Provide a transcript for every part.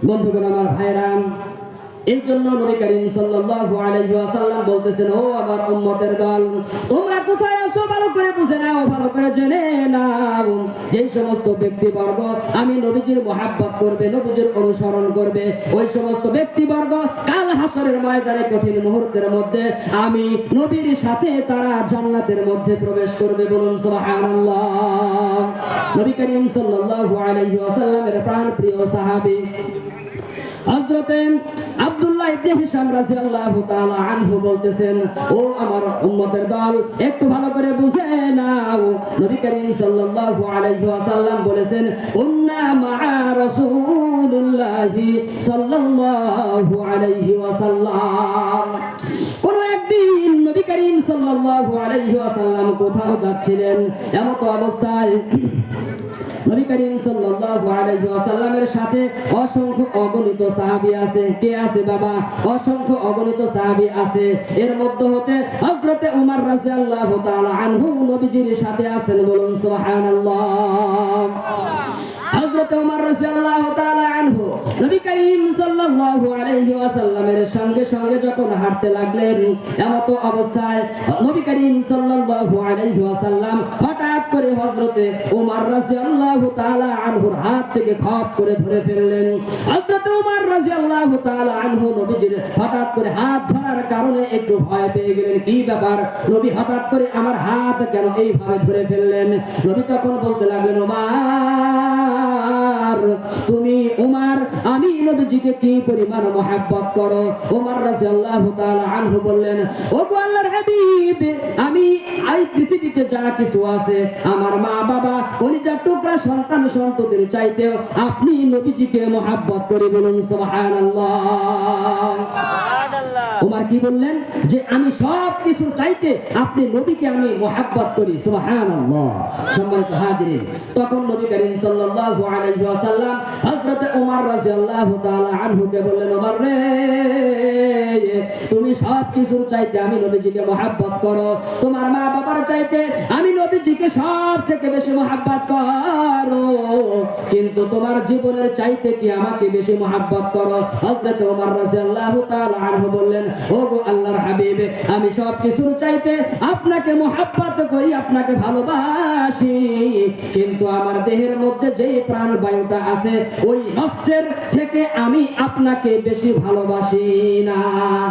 বন্ধুগণ আমার ভাইরা, এই জন্য নবী করিম সাল্লাল্লাহু আলাইহি ওয়াসাল্লাম বলতেছেন, ও আমার উম্মতের দল, তোমরা কোথায় আছো ভালো করে বুঝে নাও, ভালো করে জেনে নাও। যেই সমস্ত ব্যক্তিবর্গ আমি নবীজির মহব্বত করবে, নবীজির অনুসরণ করবে, ওই সমস্ত ব্যক্তিবর্গ কাল হাসরের ময়দানে কঠিন মুহূর্তের মধ্যে আমি নবীর সাথে তারা জান্নাতের মধ্যে প্রবেশ করবে। বলুন সুবহানাল্লাহ। নবী করিম সাল্লাল্লাহু আলাইহি ওয়াসাল্লামের প্রাণপ্রিয় সাহাবী হযরতে আব্দুল্লাহ ইবনে হিশাম রাদিয়াল্লাহু তাআলা আনহু বলতেছেন, ও আমার উম্মতের দল, একটু ভালো করে বুঝে নাও। নবী করিম সাল্লাল্লাহু আলাইহি ওয়াসাল্লাম বলেছেন, কুন্না মা'a রাসূলিল্লাহি সাল্লাল্লাহু আলাইহি ওয়াসাল্লাম। কোন একদিন নবী করিম সাল্লাল্লাহু আলাইহি ওয়াসাল্লাম কোথাও যাচ্ছিলেন, এমত অবস্থায় নবী করিম সাল্লাল্লাহু আলাইহি ওয়াসাল্লামের সাথে অসংখ্য অগণিত সাহাবী আছে। কে আছে বাবা? অসংখ্য অগণিত সাহাবী আছে। এর মধ্যে হতে হযরতে ওমর রাদিয়াল্লাহু তাআলা আনহু নবীজির সাথে আছেন। বলুন সুবহানাল্লাহ। হযরতে ওমর রাদিয়াল্লাহু তাআলা আনহু নবী করিম সাল্লাল্লাহু আলাইহি ওয়াসাল্লামের সঙ্গে সঙ্গে যখন হাঁটতে লাগলেন, এমত অবস্থায় নবী করিম সাল্লাল্লাহু আলাইহি ওয়াসাল্লাম হঠাৎ করে হযরতে ওমর রাদিয়াল্লাহু তাআলা আনহুর হাত থেকে খপ করে ধরে ফেললেন। হযরতে ওমর রাদিয়াল্লাহু তাআলা আনহু নবীজির হঠাৎ করে হাত ধরার কারণে একটু ভয় পেয়ে গেলেন। কি ব্যাপার, নবী হঠাৎ করে আমার হাত কেন এইভাবে ধরে ফেললেন? নবী তখন বলতে লাগলেন, ওমর, তুমি ওমর, আমি নবীজিকে কি পরিমাণ মহব্বত করো? ওমর রাদিয়াল্লাহু তাআলা আনহু বললেন, ও গো আল্লাহর হাবিব, আমি এই পৃথিবীতে যা কিছু আছে, আমার মা বাবা, কলিজার টুকরা সন্তান সন্ততির চাইতেও আপনি নবীজিকে মহব্বত করি। বলুন সুবহানাল্লাহ। ওমর কি বললেন? যে আমি সব কিছু চাইতে আপনি নবীকে আমি মহব্বত করি। সুবহানাল্লাহ। সম্মানিত হাজিরিন, তখন নবী করিম সাল্লাল্লাহু আলাইহি ওয়াসাল্লাম হযরত ওমর রাদিয়াল্লাহু তাআলা আনহুকে বললেন, ওমর রে, তুমি সব কিছু চাইতে আমি নবীজিকে মহব্বত করো, তোমার মা বাবার চাইতে আমি নবীজিকে সব থেকে বেশি মহব্বত করো, কিন্তু তোমার জীবনের চাইতে কি আমাকে বেশি মহব্বত করো? হযরত ওমর রাদিয়াল্লাহু তাআলা আনহু বললেন, ও গো আল্লাহর হাবিব, আমি সব কিছুর চাইতে আপনাকে মহব্বত করি, আপনাকে ভালোবাসি, কিন্তু আমার দেহের মধ্যে যেই প্রাণ বায়ুটা আছে, ওই নফসের থেকে আমি আপনাকে বেশি ভালোবাসি না।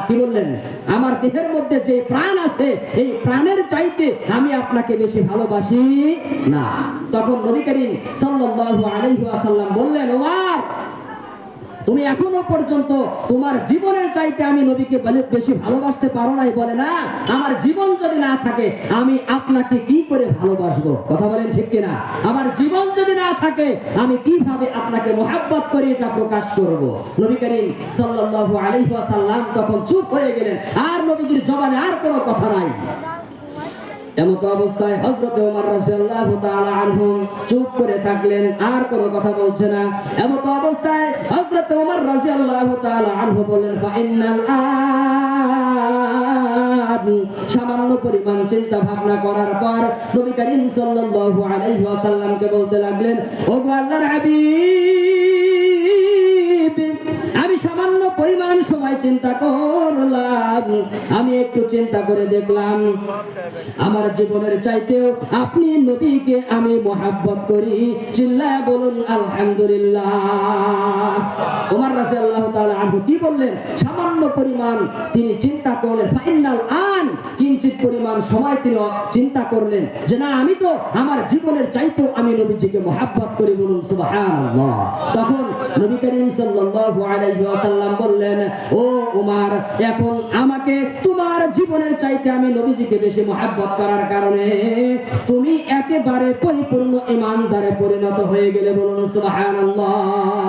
কি বললেন? আমার দেহের মধ্যে যে প্রাণ আছে, এই প্রাণের চাইতে আমি আপনাকে বেশি ভালোবাসি না। তখন নবী করিম সাল্লাল্লাহু আলাইহি ওয়াসাল্লাম বললেন, ওমর, তুমি এখনো পর্যন্ত তোমার জীবনের চাইতে আমি নবীকে বেশি ভালোবাসতে পারো নাই। বলে না, আমার জীবন যদি না থাকে আমি আপনাকে কি করে ভালোবাসবো? কথা বলেন ঠিক কিনা? আমার জীবন যদি না থাকে আমি কিভাবে আপনাকে মহব্বত করি এটা প্রকাশ করব? নবী করিম সাল্লাল্লাহু আলাইহি ওয়াসাল্লাম তখন চুপ হয়ে গেলেন, আর নবীজির জবানে আর কোনো কথা নাই। এমত অবস্থায় হযরতে ওমর রাদিয়াল্লাহু তাআলা আনহু চুপ করে থাকলেন, আর কোনো কথা বলছে না। এমত অবস্থায় হযরতে ওমর রাদিয়াল্লাহু তাআলা আনহু বললেন, ফাইন্নাল আন, সামান্য পরিমাণ চিন্তা ভাবনা করার পর নবী করিম সাল্লাল্লাহু আলাইহি ওয়াসাল্লামকে বলতে লাগলেন, ও গো আল্লাহর হাবিব, আমি সামান্য পরিমাণ সময় চিন্তা করলাম, আমি একটু চিন্তা করে দেখলাম আমার জীবনের চাইতেও আপনি নবীকে আমি মহব্বত করি। চিল্লায়া বলুন আলহামদুলিল্লাহ। ওমর রাদিয়াল্লাহু তাআলা আনহু কি বললেন? সামান্য পরিমাণ তিনি চিন্তা করলেন, ফাইনাল আন, কিঞ্চিত পরিমাণ সময় তিনি চিন্তা করলেন যে না, আমি তো আমার জীবনের চাইতেও আমি নবীজিকে মহব্বত করি। বলুন সুবহানাল্লাহ। তখন নবী করিম সাল্লাল্লাহু আলাইহি ওয়াসাল্লাম বললেন, ও ওমর, এখন আমাকে তোমার জীবনের চাইতে আমি নবীজিকে বেশি মহব্বত করার কারণে তুমি একেবারে পরিপূর্ণ ঈমানদারে পরিণত হয়ে গেলে। বলুন সুবহানাল্লাহ।